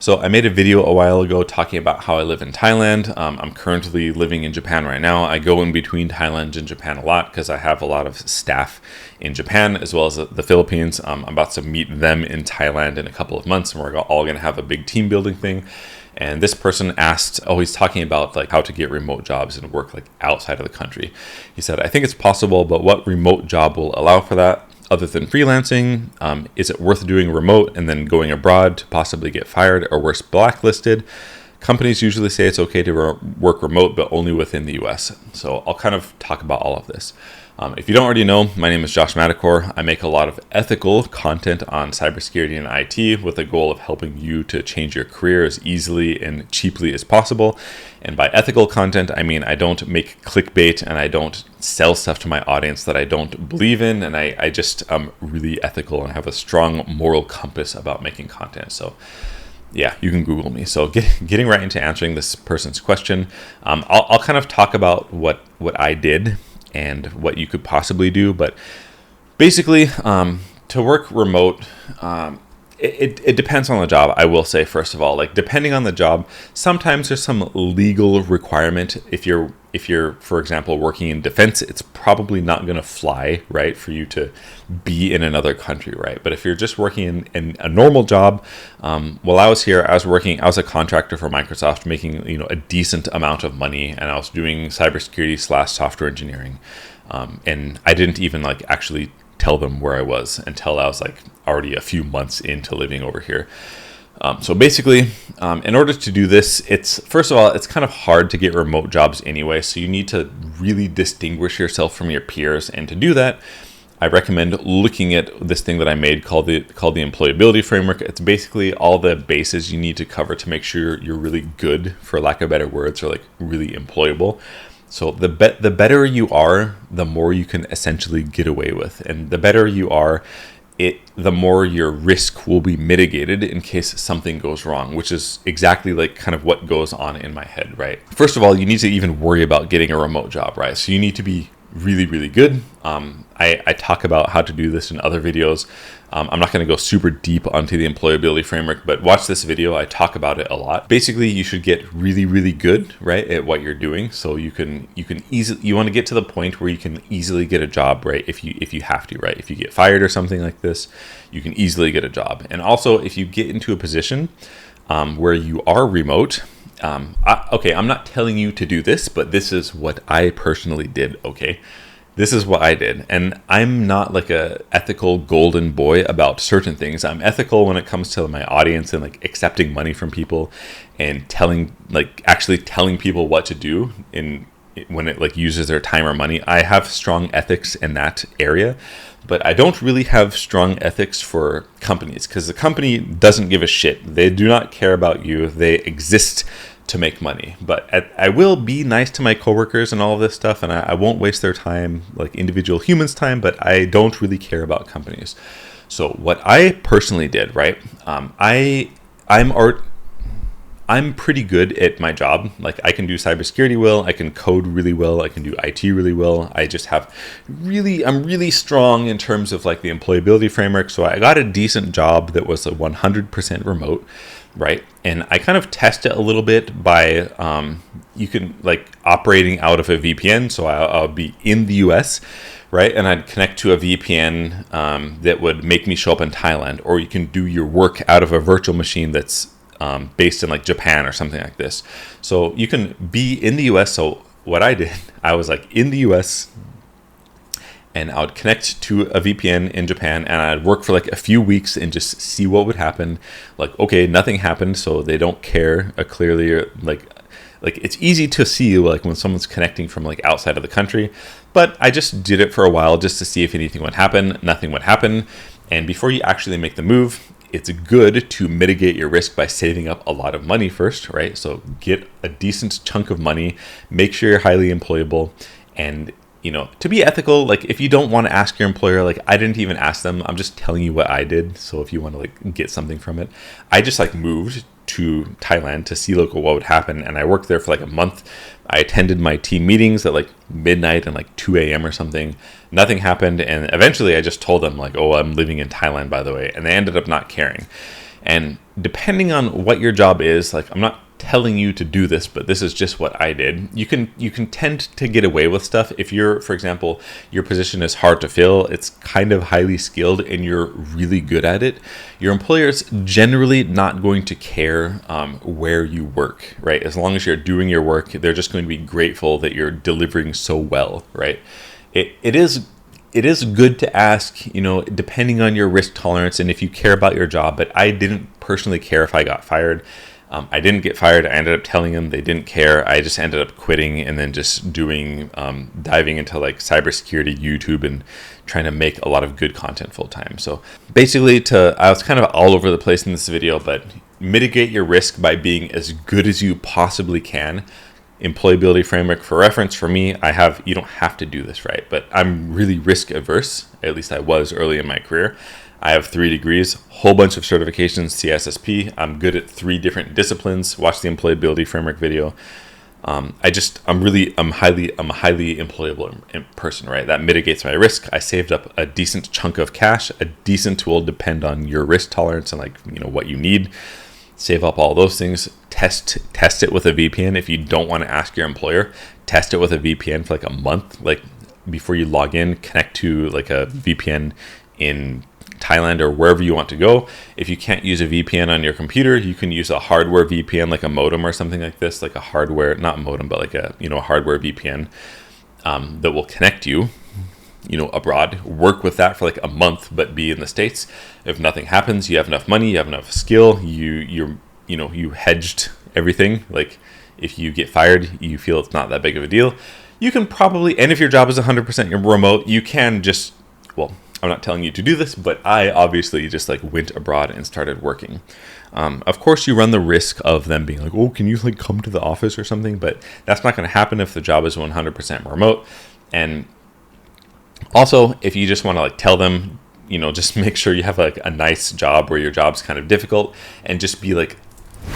So I made a video a while ago talking about how I live in Thailand. I'm currently living in Japan right now. I go in between Thailand and Japan a lot because I have a lot of staff in Japan as well as the Philippines. I'm about to meet them in Thailand in a couple of months, and we're all going to have a big team building thing. And this person asked, he's talking about like how to get remote jobs and work like outside of the country. He said, I think it's possible, but what remote job will allow for that? Other than freelancing, is it worth doing remote and then going abroad to possibly get fired or worse, blacklisted? Companies usually say it's okay to work remote, but only within the US. So I'll kind of talk about all of this. If you don't already know, my name is Josh Madakor. I make a lot of ethical content on cybersecurity and IT with the goal of helping you to change your career as easily and cheaply as possible. And by ethical content, I mean I don't make clickbait and I don't sell stuff to my audience that I don't believe in. And I just am really ethical and have a strong moral compass about making content. So yeah, you can Google me. So getting right into answering this person's question, I'll kind of talk about what I did and what you could possibly do. But basically, to work remote, it depends on the job. I will say, first of all, like depending on the job, sometimes there's some legal requirement. If you're, for example, working in defense, it's probably not going to fly, right, for you to be in another country, right? But if you're just working in a normal job, while I was here, I was a contractor for Microsoft, making a decent amount of money, and I was doing cybersecurity/software engineering, and I didn't even like actually tell them where I was until I was like already a few months into living over here. So basically, in order to do this, first of all, it's kind of hard to get remote jobs anyway. So you need to really distinguish yourself from your peers. And to do that, I recommend looking at this thing that I made called the Employability framework. It's basically all the bases you need to cover to make sure you're really good, for lack of better words, or like really employable. So the better you are, the more you can essentially get away with. And the better you are, the more your risk will be mitigated in case something goes wrong, which is exactly like kind of what goes on in my head, right? First of all, you need to even worry about getting a remote job, right? So you need to be really, really good. I talk about how to do this in other videos. I'm not going to go super deep onto the employability framework, but watch this video. I talk about it a lot. Basically, you should get really, really good, right, at what you're doing. So you want to get to the point where you can easily get a job, right? If you have to, right? If you get fired or something like this, you can easily get a job. And also, if you get into a position where you are remote, I'm not telling you to do this, but this is what I personally did, okay? This is what I did. And I'm not like a ethical golden boy about certain things. I'm ethical when it comes to my audience and like accepting money from people and actually telling people what to do when it like uses their time or money. I have strong ethics in that area, but I don't really have strong ethics for companies because the company doesn't give a shit. They do not care about you. They exist to make money. But I will be nice to my coworkers and all of this stuff, and I won't waste their time, like individual humans' time, but I don't really care about companies. So what I personally did, right? I'm pretty good at my job. Like I can do cybersecurity well, I can code really well, I can do IT really well. I'm really strong in terms of like the employability framework. So I got a decent job that was a 100% remote, right? And I kind of test it a little bit by you can like operating out of a VPN. So I'll be in the US, right? And I'd connect to a VPN that would make me show up in Thailand, or you can do your work out of a virtual machine that's based in like Japan or something like this. So you can be in the US. So what I did, I was like in the US and I would connect to a VPN in Japan and I'd work for like a few weeks and just see what would happen. Like, okay, nothing happened. So they don't care clearly, like it's easy to see like when someone's connecting from like outside of the country, but I just did it for a while just to see if anything would happen. Nothing would happen. And before you actually make the move, it's good to mitigate your risk by saving up a lot of money first, right? So get a decent chunk of money, make sure you're highly employable, and to be ethical, like if you don't want to ask your employer, like I didn't even ask them, I'm just telling you what I did. So if you want to like get something from it, I just like moved to Thailand to see what would happen. And I worked there for like a month. I attended my team meetings at like midnight and like 2 a.m. or something. Nothing happened. And eventually I just told them like, oh, I'm living in Thailand, by the way. And they ended up not caring. And depending on what your job is, like, I'm not telling you to do this, but this is just what I did. You can tend to get away with stuff if you're, for example, your position is hard to fill, it's kind of highly skilled, and you're really good at it. Your employer's generally not going to care where you work, right? As long as you're doing your work, they're just going to be grateful that you're delivering so well, right? It is good to ask, depending on your risk tolerance and if you care about your job. But I didn't personally care if I got fired. I didn't get fired. I ended up telling them, they didn't care. I just ended up quitting and then just doing, diving into like cybersecurity, YouTube, and trying to make a lot of good content full time. So basically, I was kind of all over the place in this video, but mitigate your risk by being as good as you possibly can. Employability framework for reference for me, you don't have to do this, right? But I'm really risk averse. At least I was early in my career. I have 3 degrees, whole bunch of certifications, CISSP. I'm good at 3 different disciplines. Watch the employability framework video. I'm a highly employable person, right? That mitigates my risk. I saved up a decent chunk of cash. A decent will depend on your risk tolerance and what you need. Save up all those things. Test it with a VPN. If you don't want to ask your employer, test it with a VPN for like a month. Like, before you log in, connect to like a VPN in Thailand or wherever you want to go. If you can't use a VPN on your computer, you can use a hardware VPN, like a modem or something like this, like a hardware, not modem, but like a hardware VPN that will connect you, abroad. Work with that for like a month, but be in the States. If nothing happens, you have enough money, you have enough skill, you hedged everything. Like, if you get fired, you feel it's not that big of a deal. You can probably, and if your job is 100% remote, you can just, I'm not telling you to do this, but I obviously just went abroad and started working. Of course, you run the risk of them being like, oh, can you come to the office or something? But that's not going to happen if the job is 100% remote. And also, if you just want to tell them, just make sure you have a nice job where your job's kind of difficult, and just be the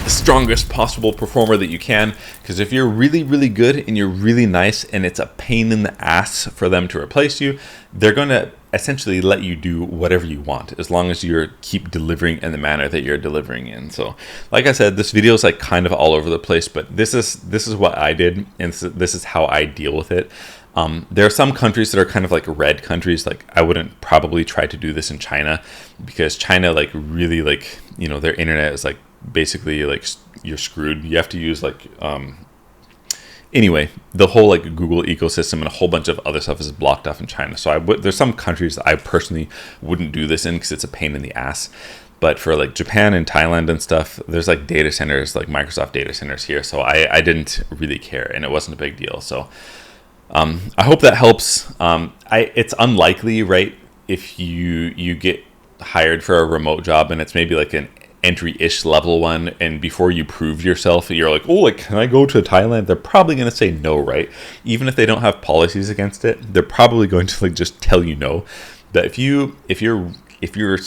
strongest possible performer that you can. Because if you're really, really good and you're really nice and it's a pain in the ass for them to replace you, they're going to essentially let you do whatever you want, as long as you keep delivering in the manner that you're delivering in. So like I said, this video is kind of all over the place, but this is what I did, and this is how I deal with it. There are some countries that are kind of red countries. I wouldn't probably try to do this in China, because China really their internet is basically you're screwed. You have to use anyway, the whole Google ecosystem and a whole bunch of other stuff is blocked off in China. So there's some countries that I personally wouldn't do this in, because it's a pain in the ass. But for Japan and Thailand and stuff, there's data centers, Microsoft data centers here. So I didn't really care, and it wasn't a big deal. So I hope that helps. It's unlikely, right, if you get hired for a remote job and it's maybe an entry-ish level one, and before you prove yourself, you're can I go to Thailand? They're probably going to say no, right? Even if they don't have policies against it, they're probably going to just tell you no. But if you're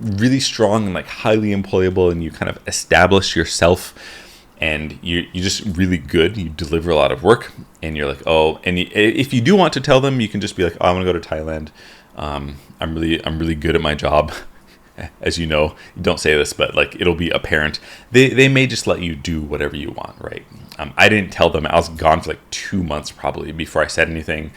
really strong and highly employable, and you kind of establish yourself, and you're just really good, you deliver a lot of work, and you're if you do want to tell them, you can just be I want to go to Thailand. I'm really good at my job. As you know, you don't say this, but it'll be apparent. They may just let you do whatever you want, right? I didn't tell them. I was gone for 2 months probably before I said anything.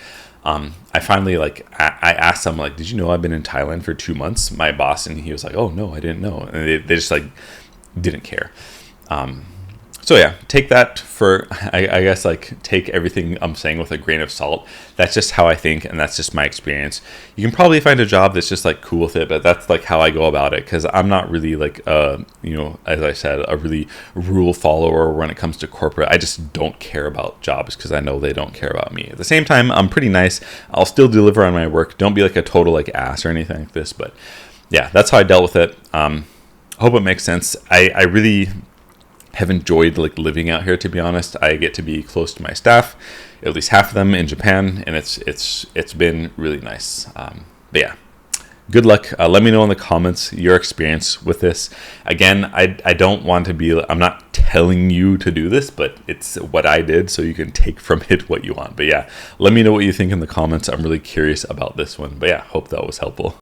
I finally I asked them did you know I've been in Thailand for 2 months? My boss, and he was oh no, I didn't know. And they just didn't care. So yeah, take that for, I guess, take everything I'm saying with a grain of salt. That's just how I think, and that's just my experience. You can probably find a job that's just cool with it, but that's how I go about it, because I'm not really as I said, a really rule follower when it comes to corporate. I just don't care about jobs, because I know they don't care about me. At the same time, I'm pretty nice. I'll still deliver on my work. Don't be a total ass or anything like this, but yeah, that's how I dealt with it. I hope it makes sense. I really have enjoyed living out here, to be honest. I get to be close to my staff, at least half of them in Japan, and it's been really nice. But yeah, good luck. Let me know in the comments your experience with this. Again, I don't want to be, I'm not telling you to do this, but it's what I did, so you can take from it what you want. But yeah, let me know what you think in the comments. I'm really curious about this one. But yeah, hope that was helpful.